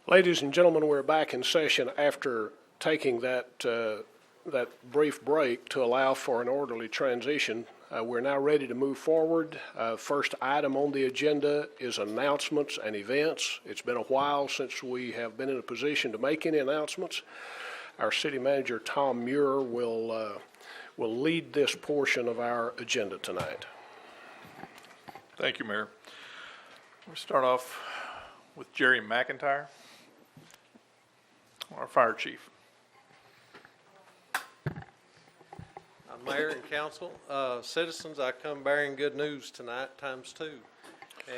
Ladies and gentlemen, we're back in session after taking that brief break to allow for an orderly transition. We're now ready to move forward. First item on the agenda is announcements and events. It's been a while since we have been in a position to make any announcements. Our city manager, Tom Muir, will lead this portion of our agenda tonight. Thank you, Mayor. We'll start off with Jerry McIntyre, our fire chief. Mayor and council, citizens, I come bearing good news tonight times two.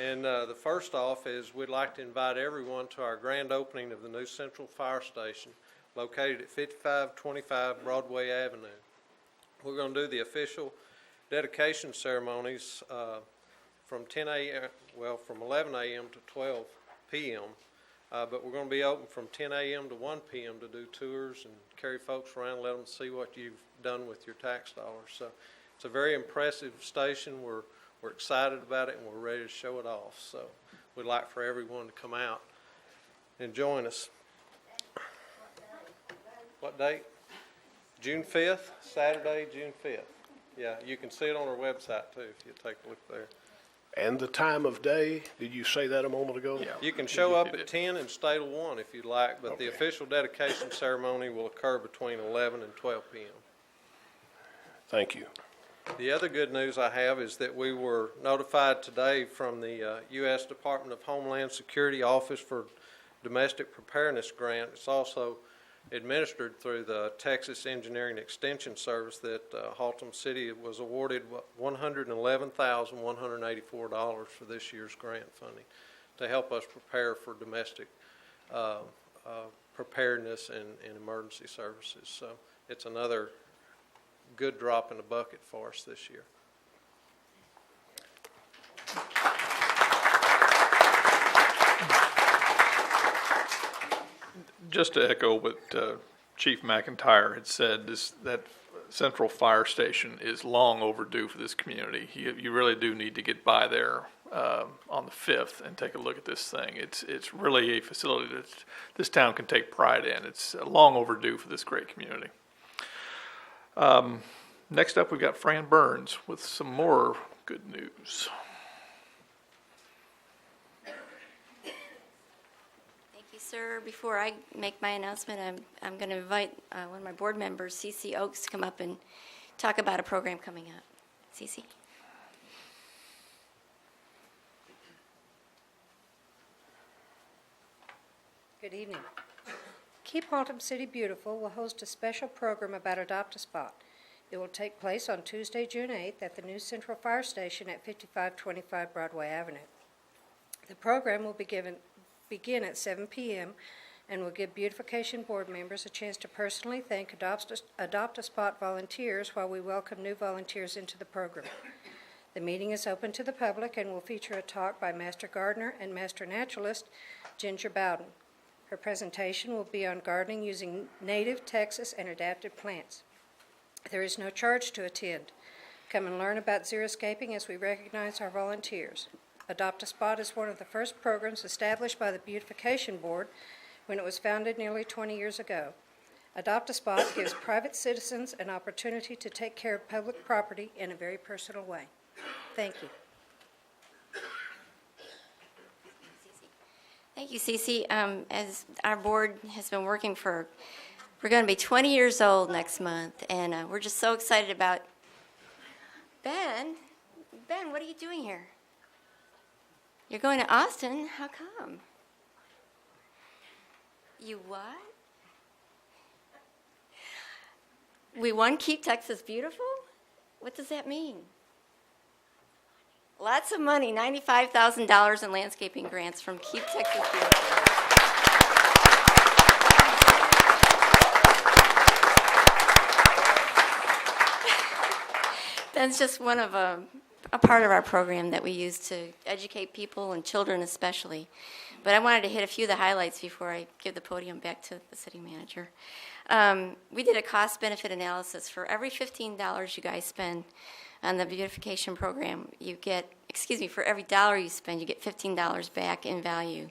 And the first off is we'd like to invite everyone to our grand opening of the new Central Fire Station located at 5525 Broadway Avenue. We're going to do the official dedication ceremonies from 11 a.m. to 12 p.m. But we're going to be open from 10 a.m. to 1 p.m. to do tours and carry folks around and let them see what you've done with your tax dollars. So it's a very impressive station. We're excited about it and we're ready to show it off. So we'd like for everyone to come out and join us. What date? June 5th, Saturday, June 5th. Yeah, you can see it on our website too if you take a look there. And the time of day, did you say that a moment ago? Yeah. You can show up at 10 and stay till 1 if you'd like, but Okay. the official dedication ceremony will occur between 11 and 12 p.m. Thank you. The other good news I have is that we were notified today from the U.S. Department of Homeland Security Office for Domestic Preparedness Grant. It's also administered through the Texas Engineering Extension Service that Haltom City was awarded $111,184 for this year's grant funding to help us prepare for domestic preparedness and emergency services. So it's another good drop in the bucket for us this year. Just to echo what Chief McIntyre had said, that Central Fire Station is long overdue for this community. You really do need to get by there on the 5th and take a look at this thing. It's really a facility that this town can take pride in. It's long overdue for this great community. Next up, we've got Fran Burns with some more good news. Sir, before I make my announcement, I'm going to invite one of my board members, Cece Oaks, to come up and talk about a program coming up. Cece. Good evening. Keep Haltom City Beautiful will host a special program about Adopt-A-Spot. It will take place on Tuesday, June 8th at the new Central Fire Station at 5525 Broadway Avenue. The program will begin at 7 p.m. and will give beautification board members a chance to personally thank Adopt-A-Spot volunteers while we welcome new volunteers into the program. The meeting is open to the public and will feature a talk by Master Gardener and Master Naturalist Ginger Bowden. Her presentation will be on gardening using native Texas and adapted plants. There is no charge to attend. Come and learn about xeriscaping as we recognize our volunteers. Adopt-A-Spot is one of the first programs established by the Beautification Board when it was founded nearly 20 years ago. Adopt-A-Spot gives private citizens an opportunity to take care of public property in a very personal way. Thank you. Thank you, Cece. As our board has been working we're going to be 20 years old next month, and we're just so excited about. Ben, what are you doing here? You're going to Austin? How come? You what? We won Keep Texas Beautiful? What does that mean? Lots of money, $95,000 in landscaping grants from Keep Texas Beautiful. That's just one of a part of our program that we use to educate people and children especially. But I wanted to hit a few of the highlights before I give the podium back to the city manager. We did a cost-benefit analysis. For every $15 you guys spend on the beautification program, you get, for every dollar you spend, you get $15 back in value.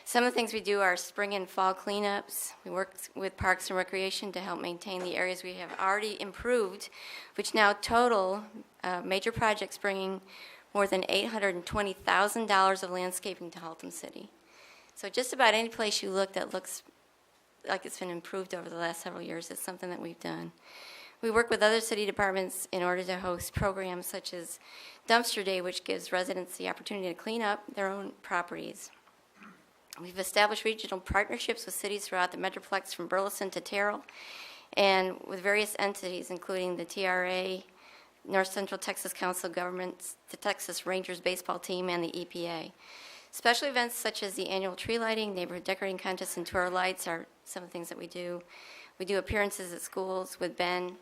Some of the things we do are spring and fall cleanups. We work with Parks and Recreation to help maintain the areas we have already improved, which now total major projects bringing more than $820,000 of landscaping to Haltom City. So just about any place you look that looks like it's been improved over the last several years, it's something that we've done. We work with other city departments in order to host programs such as Dumpster Day, which gives residents the opportunity to clean up their own properties. We've established regional partnerships with cities throughout the Metroplex from Burleson to Terrell, and with various entities, including the TRA, North Central Texas Council of Governments, the Texas Rangers baseball team, and the EPA. Special events such as the annual tree lighting, neighborhood decorating contests, and tour lights are some of the things that we do. We do appearances at schools with BEN,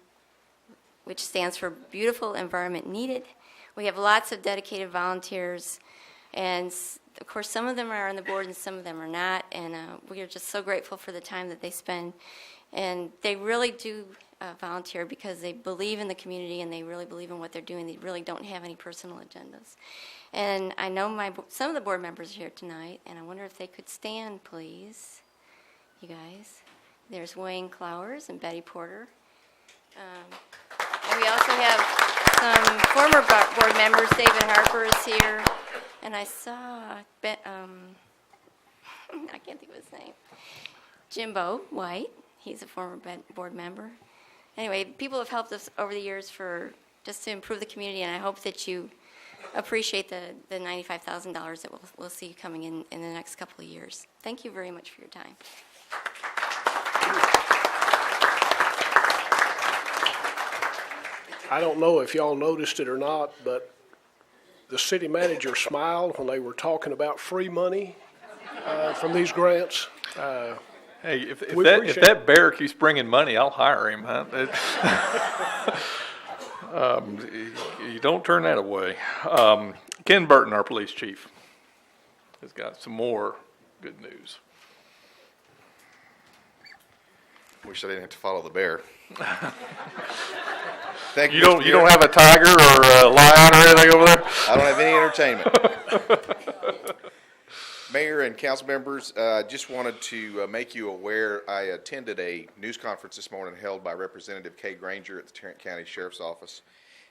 which stands for Beautiful Environment Needed. We have lots of dedicated volunteers, and of course, some of them are on the board and some of them are not, and we are just so grateful for the time that they spend. And they really do volunteer because they believe in the community and they really believe in what they're doing. They really don't have any personal agendas. And I know some of the board members are here tonight, and I wonder if they could stand, please, you guys. There's Wayne Clowers and Betty Porter. And we also have some former board members. David Harper is here. And I saw, I can't think of his name, Jimbo White. He's a former board member. Anyway, people have helped us over the years just to improve the community, and I hope that you appreciate the $95,000 that we'll see coming in the next couple of years. Thank you very much for your time. I don't know if y'all noticed it or not, but the city manager smiled when they were talking about free money from these grants. Hey, if We that appreciate if that bear keeps bringing money, I'll hire him. Huh? You don't turn that away. Ken Burton, our police chief, has got some more good news. Wish I didn't have to follow the bear. Thank you. You don't have a tiger or a lion or anything over there? I don't have any entertainment. Mayor and council members, just wanted to make you aware, I attended a news conference this morning held by Representative Kay Granger at the Tarrant County Sheriff's Office.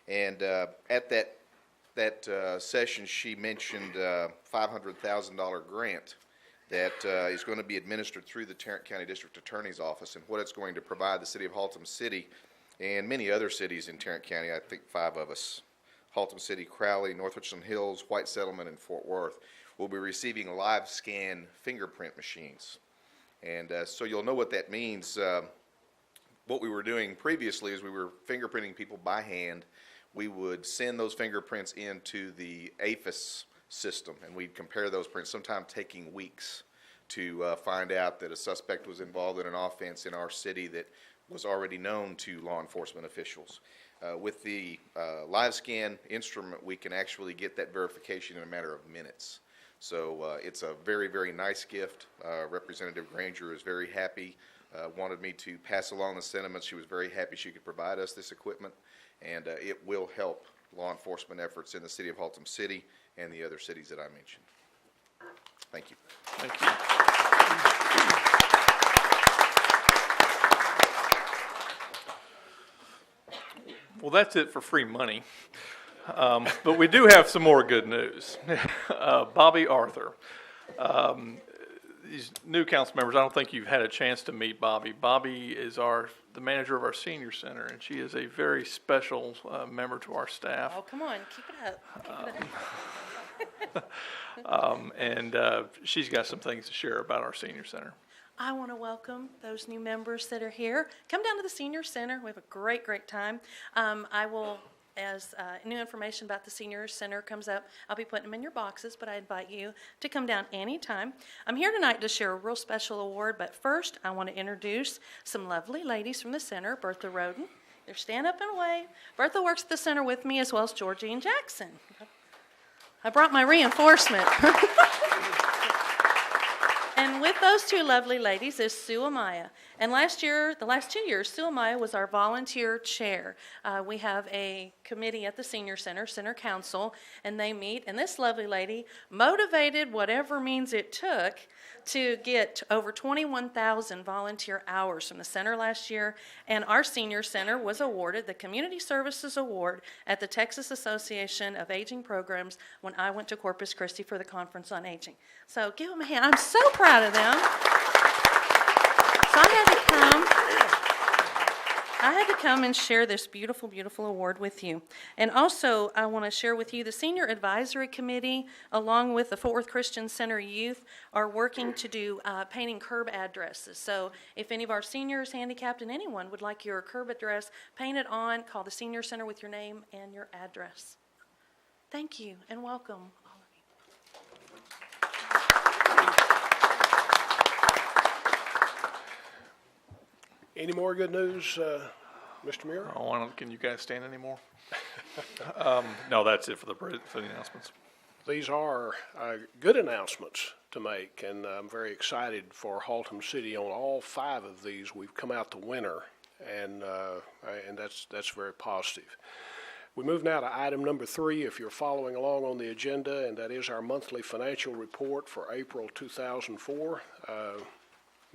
And at that session, she mentioned a $500,000 grant that is going to be administered through the Tarrant County District Attorney's Office, and what it's going to provide the city of Haltom City and many other cities in Tarrant County, I think 5 of us, Haltom City, Crowley, North Richland Hills, White Settlement, and Fort Worth, will be receiving live scan fingerprint machines. And so you'll know what that means. What we were doing previously is we were fingerprinting people by hand. We would send those fingerprints into the APHIS system, and we'd compare those prints, sometimes taking weeks to find out that a suspect was involved in an offense in our city that was already known to law enforcement officials. With the live scan instrument, we can actually get that verification in a matter of minutes. So it's a very, very nice gift. Representative Granger is very happy, wanted me to pass along the sentiments. She was very happy she could provide us this equipment, and it will help law enforcement efforts in the city of Haltom City and the other cities that I mentioned. Thank you. Thank you. Well, that's it for free money. But we do have some more good news. Bobby Arthur. These new council members, I don't think you've had a chance to meet Bobby. Bobby is the manager of our senior center, and she is a very special member to our staff. Oh, come on, keep it up. And she's got some things to share about our senior center. I want to welcome those new members that are here. Come down to the senior center. We have a great, great time. I will, as new information about the senior center comes up, I'll be putting them in your boxes, but I invite you to come down anytime. I'm here tonight to share a real special award, but first I want to introduce some lovely ladies from the center. Bertha Roden. They're stand up and wave. Bertha works at the center with me, as well as Georgie and Jackson. I brought my reinforcement. And with those two lovely ladies is Sue Amaya. And the last 2 years, Sue Amaya was our volunteer chair. We have a committee at the Senior Center, Center Council, and they meet. And this lovely lady motivated whatever means it took to get over 21,000 volunteer hours from the center last year. And our Senior Center was awarded the Community Services Award at the Texas Association of Aging Programs when I went to Corpus Christi for the Conference on Aging. So give them a hand. I'm so proud of them. So I had to come and share this beautiful, beautiful award with you. And also, I want to share with you the Senior Advisory Committee, along with the Fort Worth Christian Center Youth, are working to do painting curb addresses. So if any of our seniors, handicapped, and anyone would like your curb address painted on, call the Senior Center with your name and your address. Thank you, and welcome, all of you. Any more good news, Mr. Muir? Can you guys stand anymore? No, that's it for the announcements. These are good announcements to make, and I'm very excited for Haltom City on all 5 of these. We've come out the winner, and that's very positive. We move now to item number 3, if you're following along on the agenda, and that is our monthly financial report for April 2004.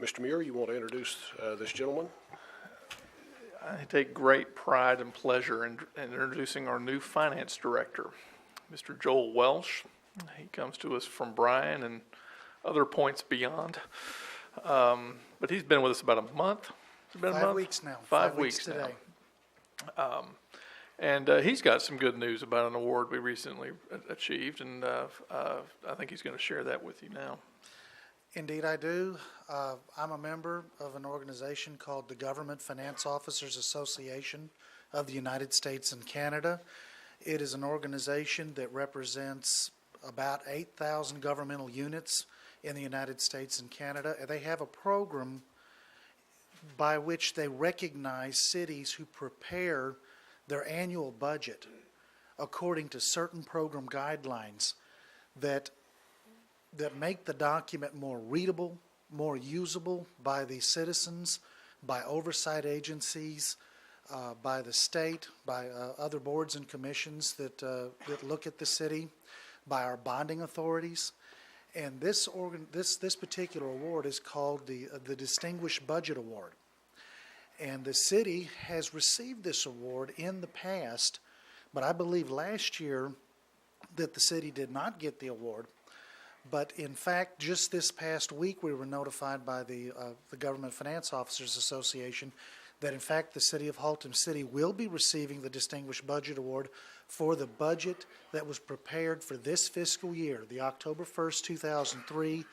Mr. Muir, you want to introduce this gentleman? I take great pride and pleasure in introducing our new finance director, Mr. Joel Welsh. He comes to us from Bryan and other points beyond. But he's been with us about a month. Has it been a 5 month? weeks now. 5 weeks today. now. And he's got some good news about an award we recently achieved, and I think he's going to share that with you now. Indeed, I do. I'm a member of an organization called the Government Finance Officers Association of the United States and Canada. It is an organization that represents about 8,000 governmental units in the United States and Canada. They have a program by which they recognize cities who prepare their annual budget according to certain program guidelines that make the document more readable, more usable by the citizens, by oversight agencies, by the state, by other boards and commissions that look at the city, by our bonding authorities. And this particular award is called the Distinguished Budget Award. And the city has received this award in the past, but I believe last year that the city did not get the award. But in fact, just this past week, we were notified by the Government Finance Officers Association that in fact the city of Haltom City will be receiving the Distinguished Budget Award for the budget that was prepared for this fiscal year, the October 1st, 2003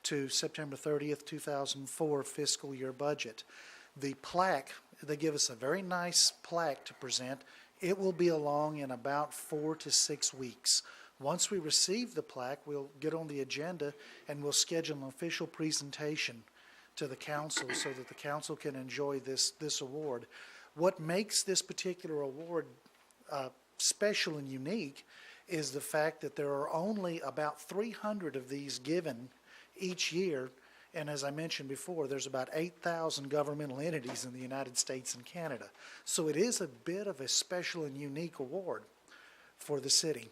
to September 30th, 2004 fiscal year budget. The plaque, they give us a very nice plaque to present. It will be along in about 4 to 6 weeks. Once we receive the plaque, we'll get on the agenda and we'll schedule an official presentation to the council so that the council can enjoy this award. What makes this particular award special and unique is the fact that there are only about 300 of these given each year. And as I mentioned before, there's about 8,000 governmental entities in the United States and Canada. So it is a bit of a special and unique award for the city.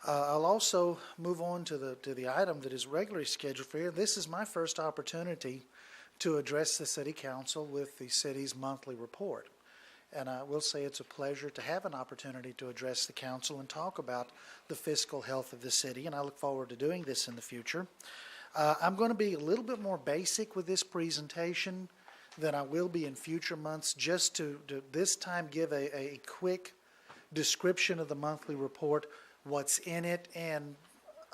I'll also move on to the item that is regularly scheduled for here. This is my first opportunity to address the City Council with the city's monthly report. And I will say it's a pleasure to have an opportunity to address the council and talk about the fiscal health of the city, and I look forward to doing this in the future. I'm going to be a little bit more basic with this presentation than I will be in future months, just to this time give a quick description of the monthly report, what's in it, and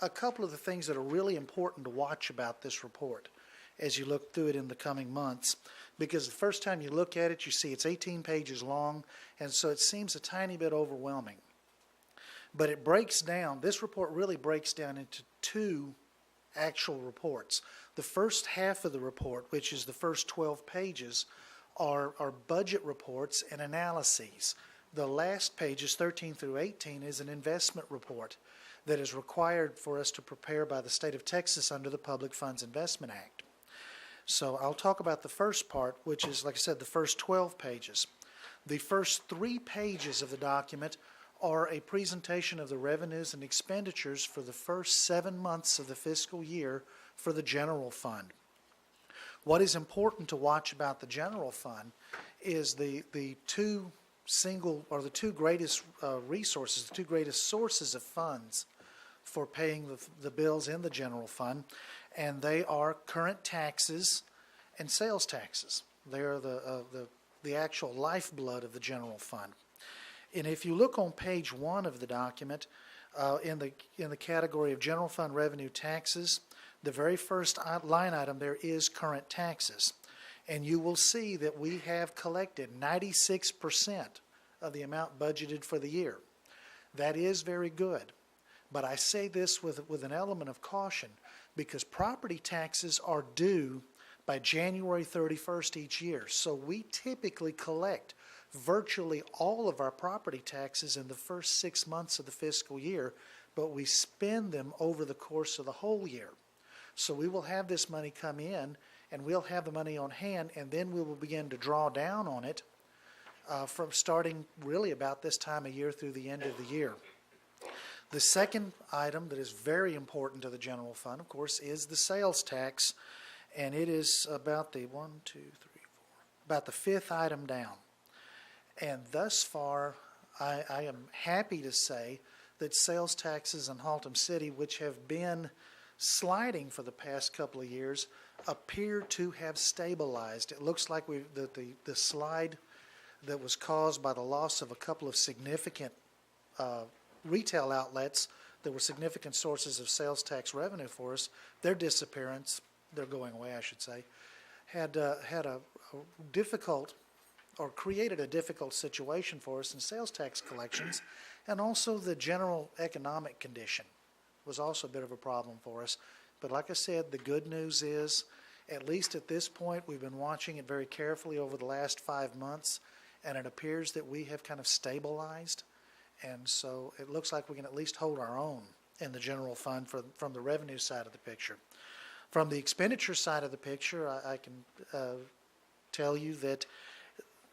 a couple of the things that are really important to watch about this report as you look through it in the coming months. Because the first time you look at it, you see it's 18 pages long, and so it seems a tiny bit overwhelming. But it breaks down, this report really breaks down into 2 actual reports. The first half of the report, which is the first 12 pages, are budget reports and analyses. The last pages, 13 through 18, is an investment report that is required for us to prepare by the state of Texas under the Public Funds Investment Act. So I'll talk about the first part, which is, like I said, the first 12 pages. The first 3 pages of the document are a presentation of the revenues and expenditures for the first 7 months of the fiscal year for the general fund. What is important to watch about the general fund is the two greatest resources, the two greatest sources of funds for paying the bills in the general fund, and they are current taxes and sales taxes. They are the actual lifeblood of the general fund. And if you look on page 1 of the document, in the category of general fund revenue taxes, the very first line item there is current taxes. And you will see that we have collected 96% of the amount budgeted for the year. That is very good. But I say this with an element of caution, because property taxes are due by January 31st each year. So we typically collect virtually all of our property taxes in the first 6 months of the fiscal year, but we spend them over the course of the whole year. So we will have this money come in, and we'll have the money on hand, and then we will begin to draw down on it from starting really about this time of year through the end of the year. The second item that is very important to the general fund, of course, is the sales tax, and it is about the about the 5th item down. And thus far, I am happy to say that sales taxes in Haltom City, which have been sliding for the past couple of years, appear to have stabilized. It looks like the slide that was caused by the loss of a couple of significant retail outlets that were significant sources of sales tax revenue for us, their disappearance, they're going away, I should say, had a difficult, or created a difficult situation for us in sales tax collections, and also the general economic condition was also a bit of a problem for us. But like I said, the good news is, at least at this point, we've been watching it very carefully over the last 5 months, and it appears that we have kind of stabilized. And so it looks like we can at least hold our own in the general fund from the revenue side of the picture. From the expenditure side of the picture, I can tell you that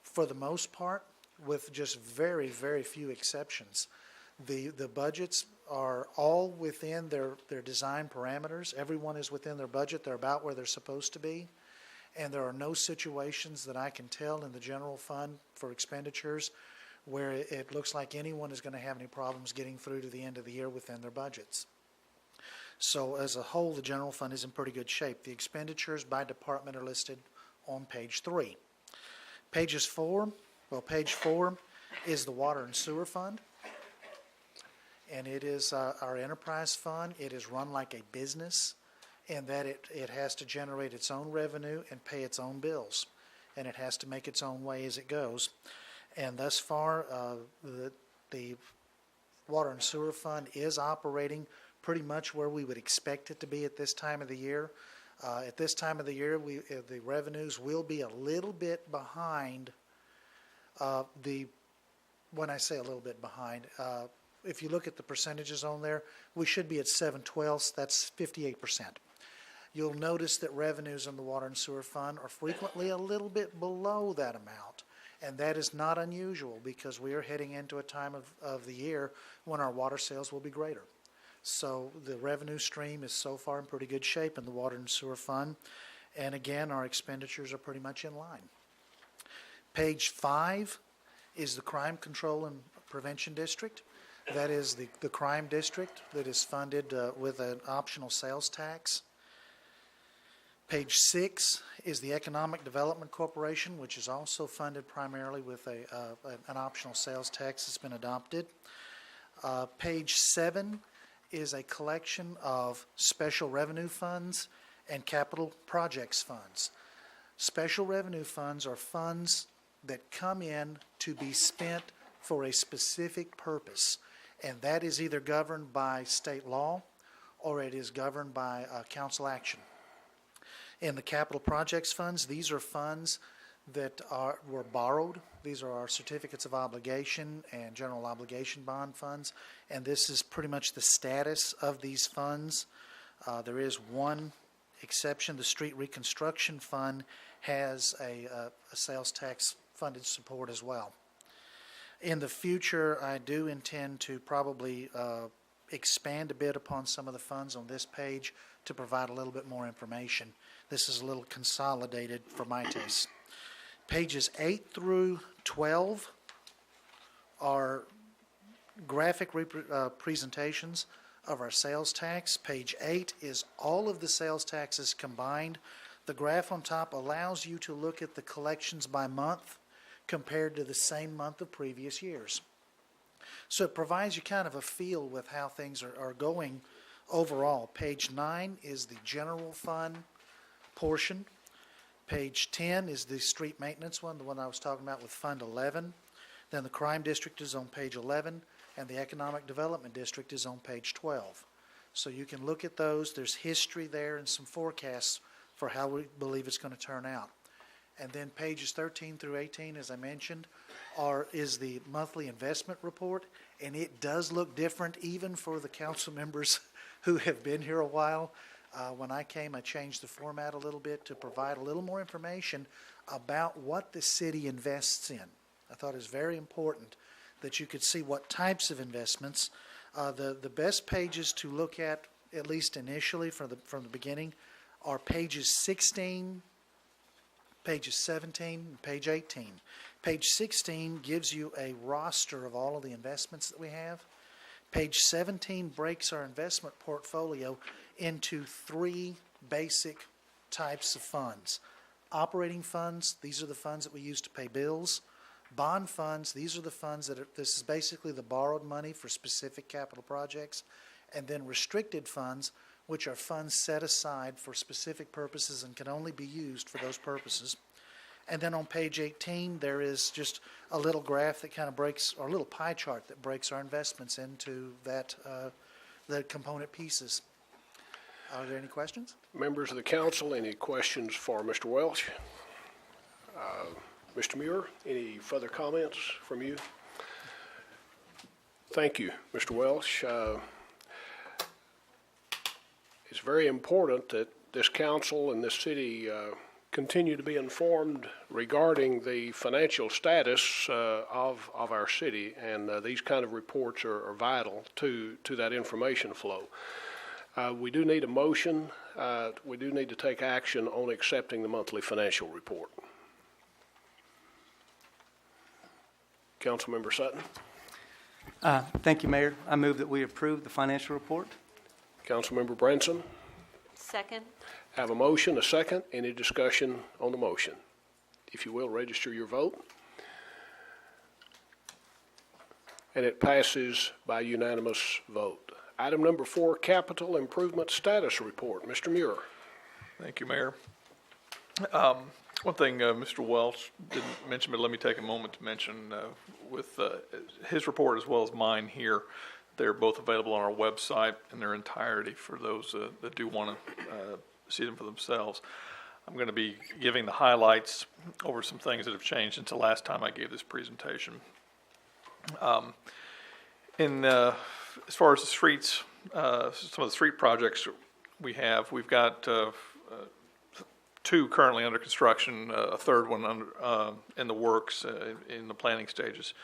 for the most part, with just very, very few exceptions, the budgets are all within their design parameters. Everyone is within their budget. They're about where they're supposed to be. And there are no situations that I can tell in the general fund for expenditures where it looks like anyone is going to have any problems getting through to the end of the year within their budgets. So as a whole, the general fund is in pretty good shape. The expenditures by department are listed on page 3. Page 4 is the water and sewer fund. And it is our enterprise fund. It is run like a business in that it has to generate its own revenue and pay its own bills. And it has to make its own way as it goes. And thus far, the water and sewer fund is operating pretty much where we would expect it to be at this time of the year. At this time of the year, the revenues will be a little bit behind. When I say a little bit behind, if you look at the percentages on there, we should be at 7/12. That's 58%. You'll notice that revenues in the water and sewer fund are frequently a little bit below that amount. And that is not unusual because we are heading into a time of the year when our water sales will be greater. So the revenue stream is so far in pretty good shape in the water and sewer fund. And again, our expenditures are pretty much in line. Page 5 is the Crime Control and Prevention District. That is the crime district that is funded with an optional sales tax. Page 6 is the Economic Development Corporation, which is also funded primarily with an optional sales tax that's been adopted. Page 7 is a collection of special revenue funds and capital projects funds. Special revenue funds are funds that come in to be spent for a specific purpose, and that is either governed by state law or it is governed by council action. In the capital projects funds, these are funds that were borrowed. These are our certificates of obligation and general obligation bond funds, and this is pretty much the status of these funds. There is one exception. The Street Reconstruction Fund has a sales tax funded support as well. In the future, I do intend to probably expand a bit upon some of the funds on this page to provide a little bit more information. This is a little consolidated for my taste. Pages 8 through 12 are graphic presentations of our sales tax. Page 8 is all of the sales taxes combined. The graph on top allows you to look at the collections by month compared to the same month of previous years. So it provides you kind of a feel with how things are going overall. Page 9 is the general fund portion. Page 10 is the street maintenance one, the one I was talking about with Fund 11. Then the crime district is on page 11, and the economic development district is on page 12. So you can look at those. There's history there and some forecasts for how we believe it's going to turn out. And then pages 13 through 18, as I mentioned, is the monthly investment report, and it does look different even for the council members who have been here a while. When I came, I changed the format a little bit to provide a little more information about what the city invests in. I thought it was very important that you could see what types of investments. The best pages to look at least initially from the beginning, are pages 16, pages 17, and page 18. Page 16 gives you a roster of all of the investments that we have. Page 17 breaks our investment portfolio into 3 basic types of funds. Operating funds, these are the funds that we use to pay bills. Bond funds, these are the funds this is basically the borrowed money for specific capital projects. And then restricted funds, which are funds set aside for specific purposes and can only be used for those purposes. And then on page 18, there is just a little graph that kind of breaks, or a little pie chart that breaks our investments into the component pieces. Are there any questions? Members of the council, any questions for Mr. Welch? Mr. Muir, any further comments from you? Thank you, Mr. Welch. It's very important that this council and this city continue to be informed regarding the financial status of our city, and these kind of reports are vital to that information flow. We do need a motion. We do need to take action on accepting the monthly financial report. Councilmember Sutton. Thank you, Mayor. I move that we approve the financial report. Councilmember Branson. Second. Have a motion, a second. Any discussion on the motion? If you will, register your vote. And it passes by unanimous vote. Item number 4, Capital Improvement Status Report. Mr. Muir. Thank you, Mayor. One thing Mr. Welch didn't mention, but let me take a moment to mention with his report as well as mine here, they're both available on our website in their entirety for those that do want to see them for themselves. I'm going to be giving the highlights over some things that have changed since the last time I gave this presentation. As far as the streets, some of the street projects we've got 2 currently under construction, a third one in the works, in the planning stages.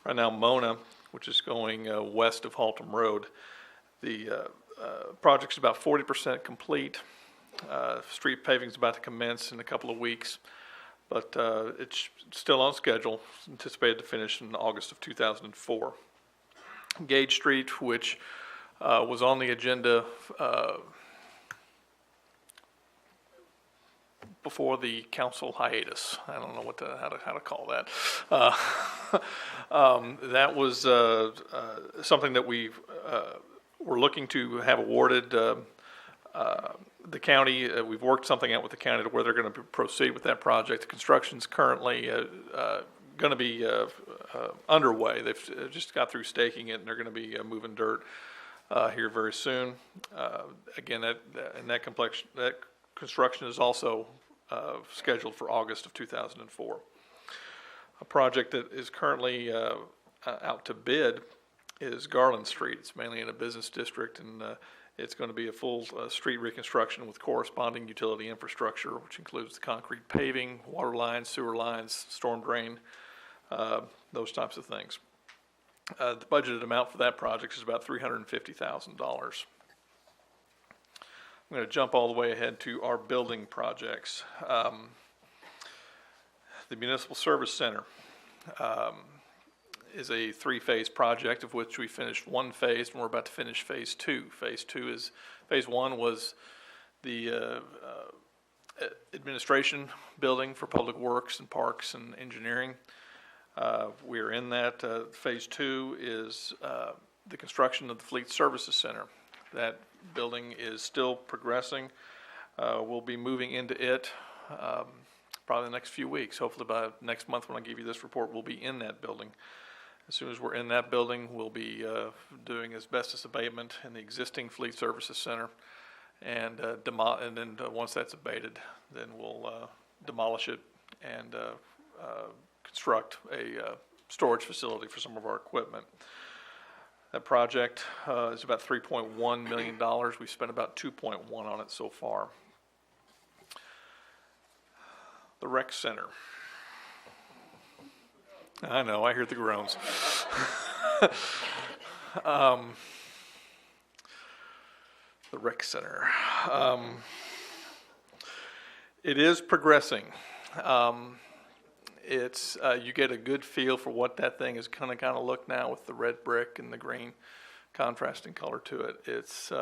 Right now, Mona, which is going west of Haltom Road, the project's about 40% complete. Street paving is about to commence in a couple of weeks, but it's still on schedule, anticipated to finish in August of 2004. Gage Street, which was on the agenda before the council hiatus. I don't know how to call that. That was something that we were looking to have awarded. The county, we've worked something out with the county to where they're going to proceed with that project. The construction's currently going to be underway. They've just got through staking it, and they're going to be moving dirt here very soon. Again, that construction is also scheduled for August of 2004. A project that is currently out to bid is Garland Street. It's mainly in a business district, and it's going to be a full street reconstruction with corresponding utility infrastructure, which includes the concrete paving, water lines, sewer lines, storm drain, those types of things. The budgeted amount for that project is about $350,000. I'm going to jump all the way ahead to our building projects. The Municipal Service Center is a three-phase project, of which we finished one phase, and we're about to finish phase two. Phase one was the administration building for public works and parks and engineering. We're in that. Phase two is the construction of the Fleet Services Center. That building is still progressing. We'll be moving into it probably the next few weeks. Hopefully by next month when I give you this report, we'll be in that building. As soon as we're in that building, we'll be doing asbestos abatement in the existing Fleet Services Center. And then once that's abated, then we'll demolish it and construct a storage facility for some of our equipment. That project is about $3.1 million. We've spent about $2.1 on it so far. The rec center. I know, I hear the groans. The rec center. It is progressing. It's you get a good feel for what that thing is going to kind of look now with the red brick and the green contrasting color to it. It's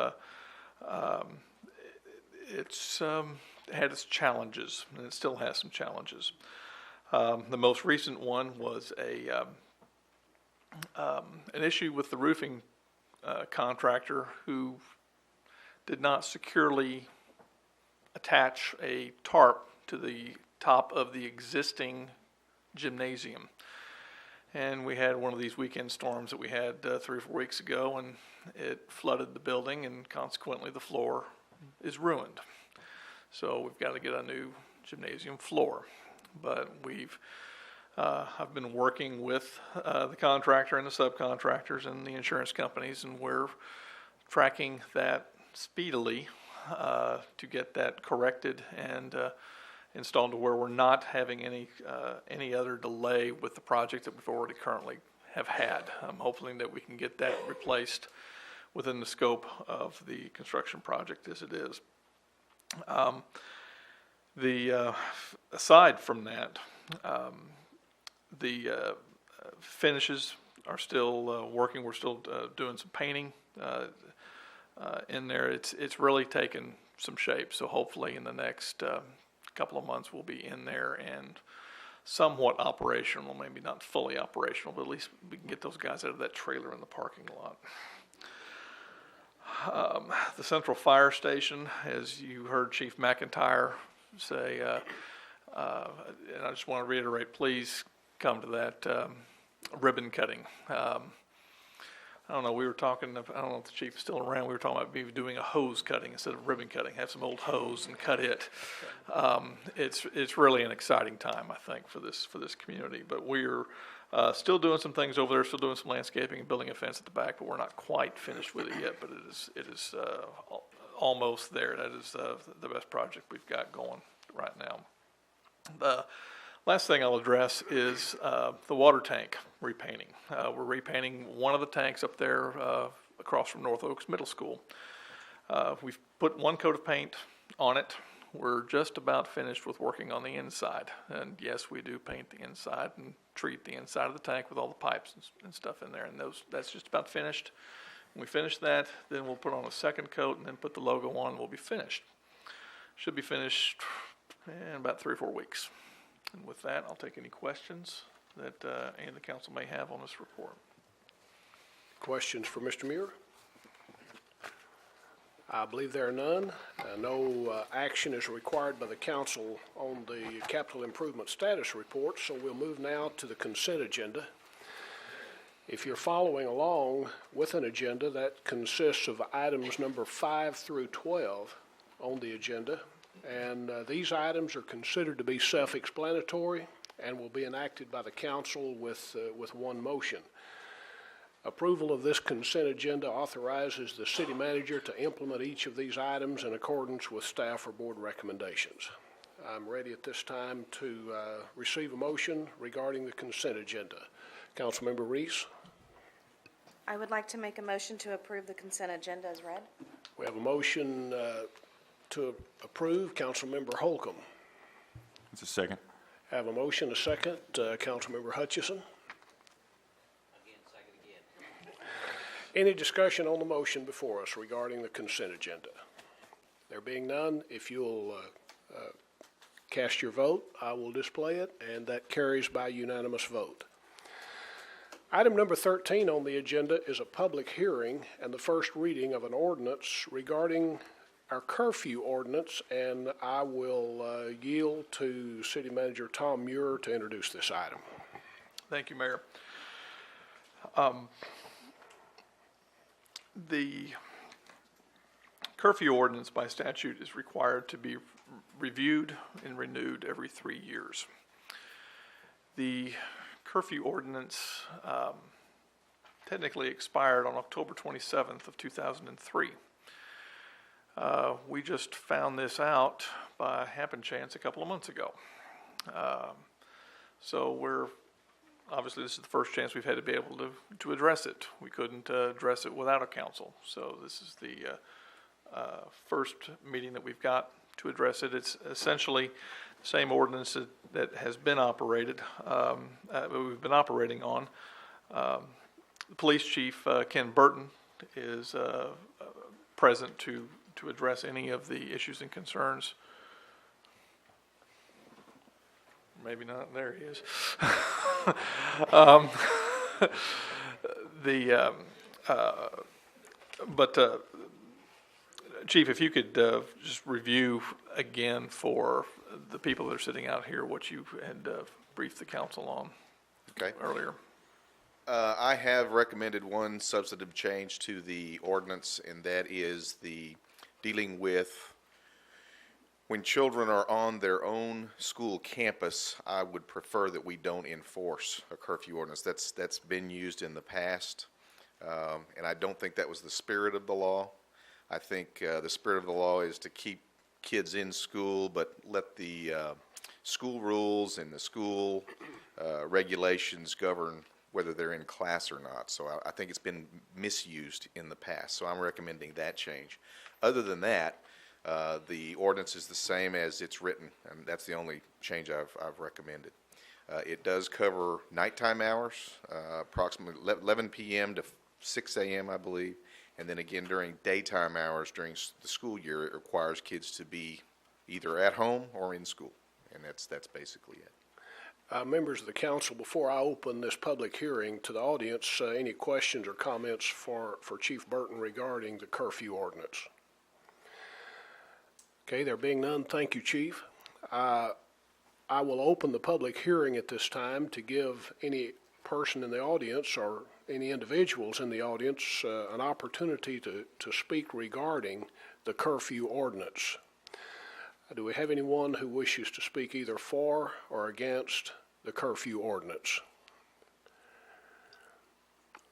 had its challenges, and it still has some challenges. The most recent one was an issue with the roofing contractor who did not securely attach a tarp to the top of the existing gymnasium. And we had one of these weekend storms that we had 3 or 4 weeks ago, and it flooded the building, and consequently the floor is ruined. So we've got to get a new gymnasium floor. But I've been working with the contractor and the subcontractors and the insurance companies, and we're tracking that speedily to get that corrected and installed to where we're not having any other delay with the project that we've already currently have had. I'm hoping that we can get that replaced within the scope of the construction project as it is. Aside from that, the finishes are still working. We're still doing some painting in there. It's really taken some shape. So hopefully in the next couple of months we'll be in there and somewhat operational. Maybe not fully operational, but at least we can get those guys out of that trailer in the parking lot. The Central Fire Station, as you heard Chief McIntyre say, and I just want to reiterate, please come to that ribbon cutting. I don't know, we were talking, I don't know if the chief is still around, we were talking about maybe doing a hose cutting instead of ribbon cutting, have some old hose and cut it. It's really an exciting time, I think, for this community, but we're still doing some things over there, still doing some landscaping and building a fence at the back, but we're not quite finished with it yet, but it is almost there. That is the best project we've got going right now. The last thing I'll address is the water tank repainting. We're repainting one of the tanks up there across from North Oaks Middle School. We've put one coat of paint on it. We're just about finished with working on the inside. And yes, we do paint the inside and treat the inside of the tank with all the pipes and stuff in there. And that's just about finished. When we finish that, then we'll put on a second coat and then put the logo on and we'll be finished. Should be finished in about 3 or 4 weeks. And with that, I'll take any questions that any of the council may have on this report. Questions for Mr. Muir? I believe there are none. No action is required by the council on the capital improvement status report, so we'll move now to the consent agenda. If you're following along with an agenda that consists of items number 5 through 12 on the agenda, And these items are considered to be self-explanatory and will be enacted by the council with one motion. Approval of this consent agenda authorizes the city manager to implement each of these items in accordance with staff or board recommendations. I'm ready at this time to receive a motion regarding the consent agenda. Councilmember Reese? I would like to make a motion to approve the consent agenda as read. We have a motion to approve. Councilmember Holcomb. It's a second. Have a motion, a second. Councilmember Hutchison. Any discussion on the motion before us regarding the consent agenda? There being none, if you'll cast your vote, I will display it, and that carries by unanimous vote. Item number 13 on the agenda is a public hearing and the first reading of an ordinance regarding our curfew ordinance, and I will yield to City Manager Tom Muir to introduce this item. Thank you, Mayor. The curfew ordinance by statute is required to be reviewed and renewed every 3 years. The curfew ordinance technically expired on October 27th of 2003. We just found this out by happen chance a couple of months ago. So obviously this is the first chance we've had to be able to address it. We couldn't address it without a council. So this is the first meeting that we've got to address it. It's essentially the same ordinance that has been operated, we've been operating on. The police chief, Ken Burton, is present to address any of the issues and concerns. Maybe not. There he is. Chief, if you could just review again for the people that are sitting out here what you had briefed the council on earlier. I have recommended one substantive change to the ordinance, and that is the dealing with when children are on their own school campus. I would prefer that we don't enforce a curfew ordinance. That's been used in the past, and I don't think that was the spirit of the law. I think the spirit of the law is to keep kids in school, but let the school rules and the school regulations govern whether they're in class or not. So I think it's been misused in the past. So I'm recommending that change. Other than that, the ordinance is the same as it's written, and that's the only change I've recommended. It does cover nighttime hours, approximately 11 p.m. to 6 a.m., I believe. And then again, during daytime hours during the school year, it requires kids to be either at home or in school. And that's basically it. Members of the council, before I open this public hearing to the audience, any questions or comments for Chief Burton regarding the curfew ordinance? Okay, there being none, thank you, Chief. I will open the public hearing at this time to give any person in the audience or any individuals in the audience an opportunity to speak regarding the curfew ordinance. Do we have anyone who wishes to speak either for or against the curfew ordinance?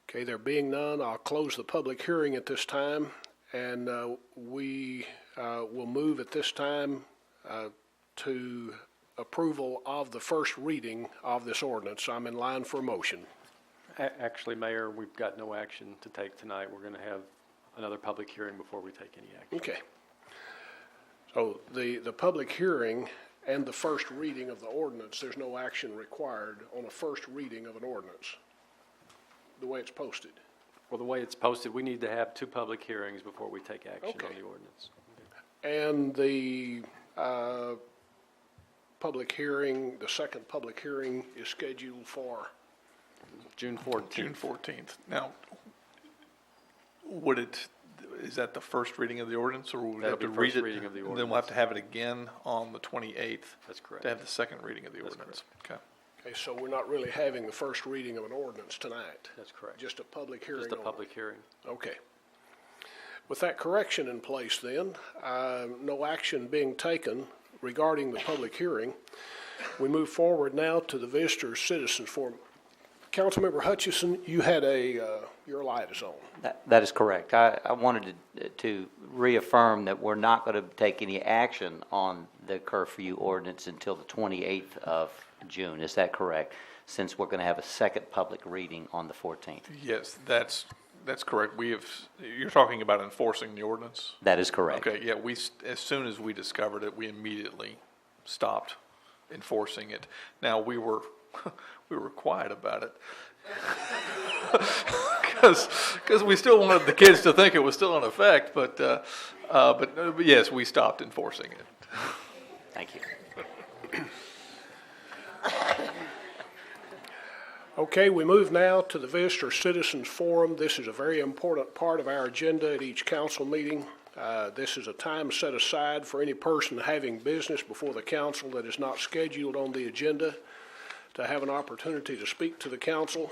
Okay, there being none, I'll close the public hearing at this time, and we will move at this time to approval of the first reading of this ordinance. I'm in line for a motion. Actually, Mayor, we've got no action to take tonight. We're going to have another public hearing before we take any action. Okay. So the public hearing and the first reading of the ordinance, there's no action required on a first reading of an ordinance, the way it's posted. Well, the way it's posted, we need to have two public hearings before we take action on the ordinance. And the public hearing, the second public hearing is scheduled for? June 14th. June 14th. Now, is that the first reading of the ordinance, or will we have to read first it? reading of the Then we'll ordinance. have to have it again on the 28th. That's correct. To have the second reading of the That's ordinance. Okay. Okay, so we're not really having the first reading of an ordinance tonight? That's correct. Just a public hearing? Just a only. public hearing. Okay. With that correction in place then, no action being taken regarding the public hearing, we move forward now to the Visitors Citizens Forum. Councilmember Hutchison, you had your light is on. That is correct. I wanted to reaffirm that we're not going to take any action on the curfew ordinance until the 28th of June. Is that correct? Since we're going to have a second public reading on the 14th. Yes, that's correct. You're talking about enforcing the ordinance? That is correct. Okay, yeah, as soon as we discovered it, we immediately stopped enforcing it. Now, we were quiet about it. Because we still wanted the kids to think it was still in effect, but yes, we stopped enforcing it. Thank you. Okay, we move now to the Visitor Citizens Forum. This is a very important part of our agenda at each council meeting. This is a time set aside for any person having business before the council that is not scheduled on the agenda to have an opportunity to speak to the council.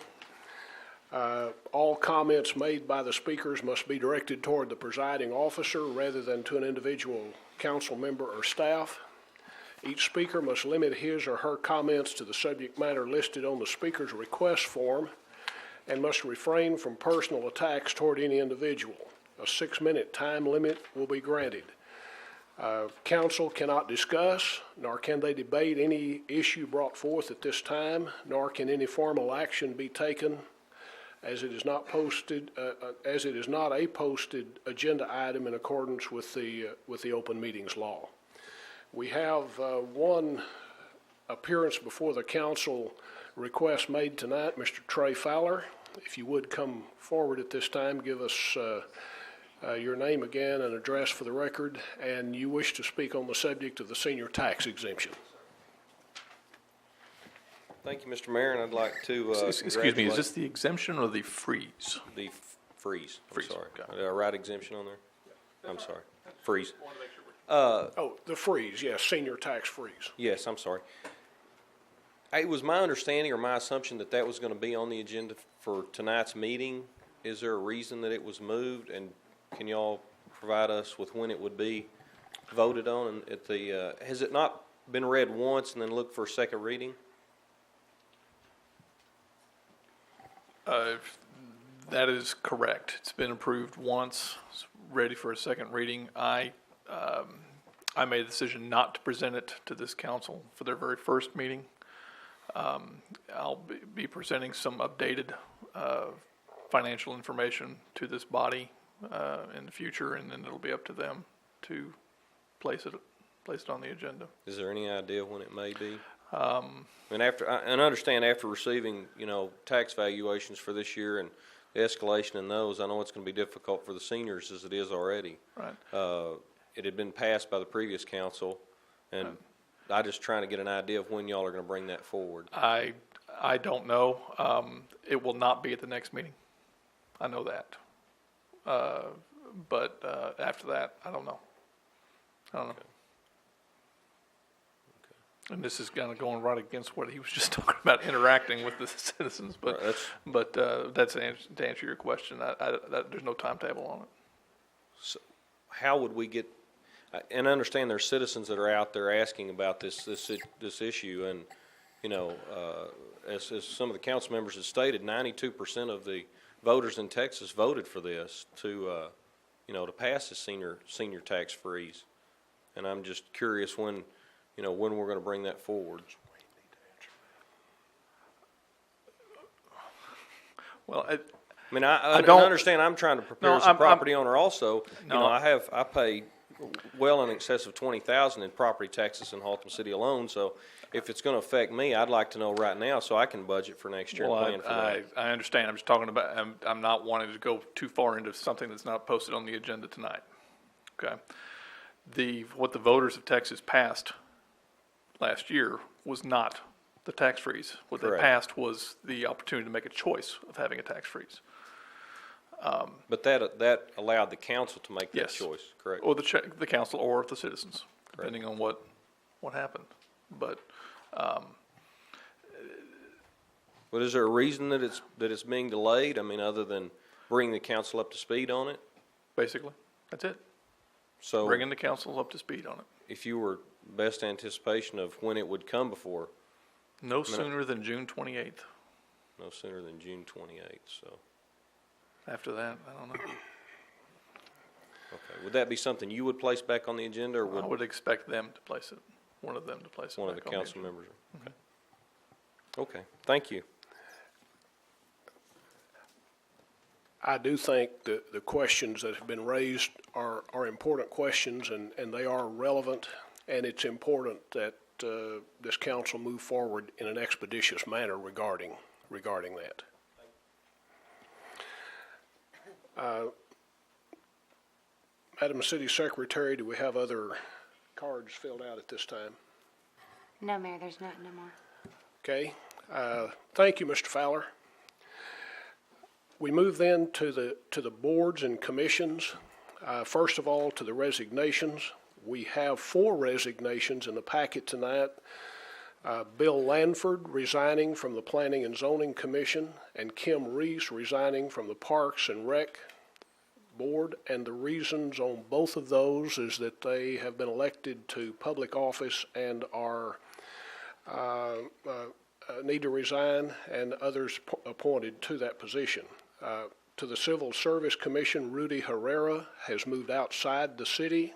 All comments made by the speakers must be directed toward the presiding officer rather than to an individual council member or staff. Each speaker must limit his or her comments to the subject matter listed on the speaker's request form and must refrain from personal attacks toward any individual. A 6-minute time limit will be granted. Council cannot discuss, nor can they debate any issue brought forth at this time, nor can any formal action be taken as it is not a posted agenda item in accordance with the open meetings law. We have one appearance before the council request made tonight, Mr. Trey Fowler. If you would come forward at this time, give us your name again and address for the record, and you wish to speak on the subject of the senior tax exemption. Thank you, Mr. Mayor, and I'd like to Excuse me, is this the exemption or the freeze? The freeze. Freeze, I'm sorry. got Did I write exemption on there? I'm sorry. Freeze. The freeze, yes, senior tax freeze. Yes, I'm sorry. It was my understanding or my assumption that that was going to be on the agenda for tonight's meeting. Is there a reason that it was moved, and can y'all provide us with when it would be voted on? And at the has it not been read once and then looked for a second reading? That is correct. It's been approved once, it's ready for a second reading. I made a decision not to present it to this council for their very first meeting. I'll be presenting some updated financial information to this body in the future, and then it'll be up to them to place it on the agenda. Is there any idea when it may be? And understand after receiving, tax valuations for this year and the escalation in those, I know it's going to be difficult for the seniors as it is already. Right. It had been passed by the previous council, and I just trying to get an idea of when y'all are going to bring that forward. I don't know. It will not be at the next meeting. I know that. But after that, I don't know. Okay. And this is kind of going right against what he was just talking about, interacting with the citizens. But that's to answer your question. There's no timetable on it. So how would we get? And I understand there's citizens that are out there asking about this issue, and as some of the council members have stated, 92% of the voters in Texas voted for this to pass the senior tax freeze, and I'm just curious when we're going to bring that forward. Well, I don't understand. I'm trying to prepare as a property owner also. I pay well in excess of $20,000 in property taxes in Haltom City alone. So if it's going to affect me, I'd like to know right now so I can budget for next year and plan for that. I understand. I'm just talking about. I'm not wanting to go too far into something that's not posted on the agenda tonight. Okay. What the voters of Texas passed last year was not the tax freeze. What they passed was the opportunity to make a choice of having a tax freeze. But that allowed the council to make that choice, correct? Or the council or the citizens, depending on what happened. But is there a reason that it's being delayed? I mean, other than bringing the council up to speed on it? Basically, That's it. So Bringing the council up to speed on it. if you were best anticipation of when it would come before, No sooner than June 28th. no sooner than June 28th, so. After that, I don't know. Okay, would that be something you would place back on the agenda, or I would expect them to place it, one of them to place it one of the back on council agenda. members? Okay, thank you. I do think that the questions that have been raised are important questions, and they are relevant, and it's important that this council move forward in an expeditious manner regarding that. Madam City Secretary, do we have other cards filled out at this time? No, Mayor, there's no more. Okay. Thank you, Mr. Fowler. We move then to the boards and commissions. First of all, to the resignations. We have 4 resignations in the packet tonight. Bill Lanford resigning from the Planning and Zoning Commission, and Kim Reese resigning from the Parks and Rec Board. And the reasons on both of those is that they have been elected to public office and are need to resign, and others appointed to that position. To the Civil Service Commission, Rudy Herrera has moved outside the city.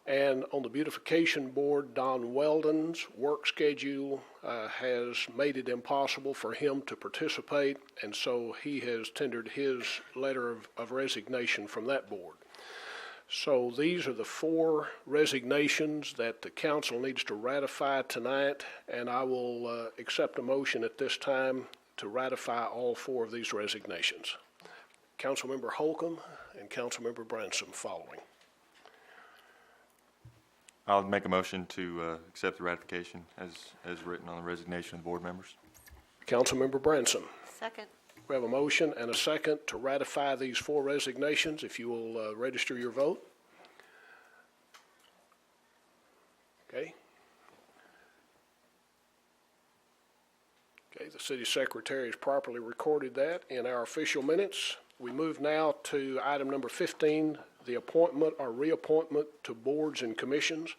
And on the Beautification Board, Don Weldon's work schedule has made it impossible for him to participate, and so he has tendered his letter of resignation from that board. So these are the 4 resignations that the council needs to ratify tonight, and I will accept a motion at this time to ratify all 4 of these resignations. Councilmember Holcomb and Councilmember Bransom following. I'll make a motion to accept the ratification as written on the resignation of the board members. Councilmember Bransom. Second. We have a motion and a second to ratify these 4 resignations. If you will register your vote. Okay. Okay, the city secretary has properly recorded that in our official minutes. We move now to item number 15, the appointment or reappointment to boards and commissions.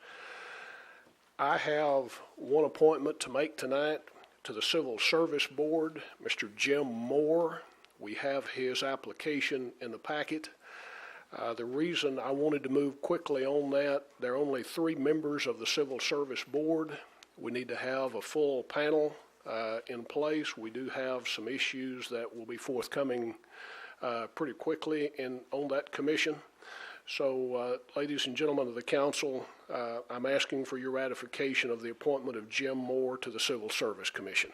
I have one appointment to make tonight to the Civil Service Board, Mr. Jim Moore. We have his application in the packet. The reason I wanted to move quickly on that, there are only 3 members of the Civil Service Board. We need to have a full panel in place. We do have some issues that will be forthcoming pretty quickly on that commission. So, ladies and gentlemen of the council, I'm asking for your ratification of the appointment of Jim Moore to the Civil Service Commission.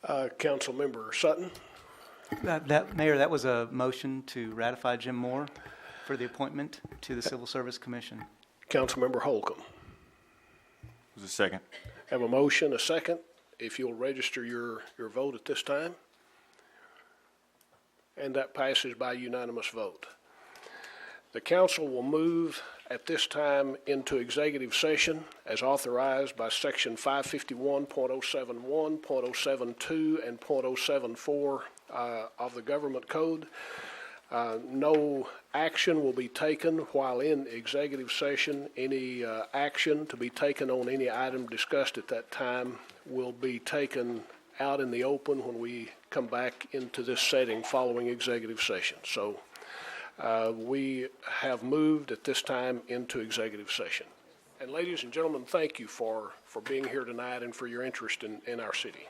Councilmember Sutton. Mayor, that was a motion to ratify Jim Moore for the appointment to the Civil Service Commission. Councilmember Holcomb. Was a second. Have a motion, a second. If you'll register your vote at this time. And that passes by unanimous vote. The council will move at this time into executive session as authorized by section 551.071, .072, and .074 of the government code. No action will be taken while in executive session. Any action to be taken on any item discussed at that time will be taken out in the open when we come back into this setting following executive session. So we have moved at this time into executive session. And ladies and gentlemen, thank you for being here tonight and for your interest in our city.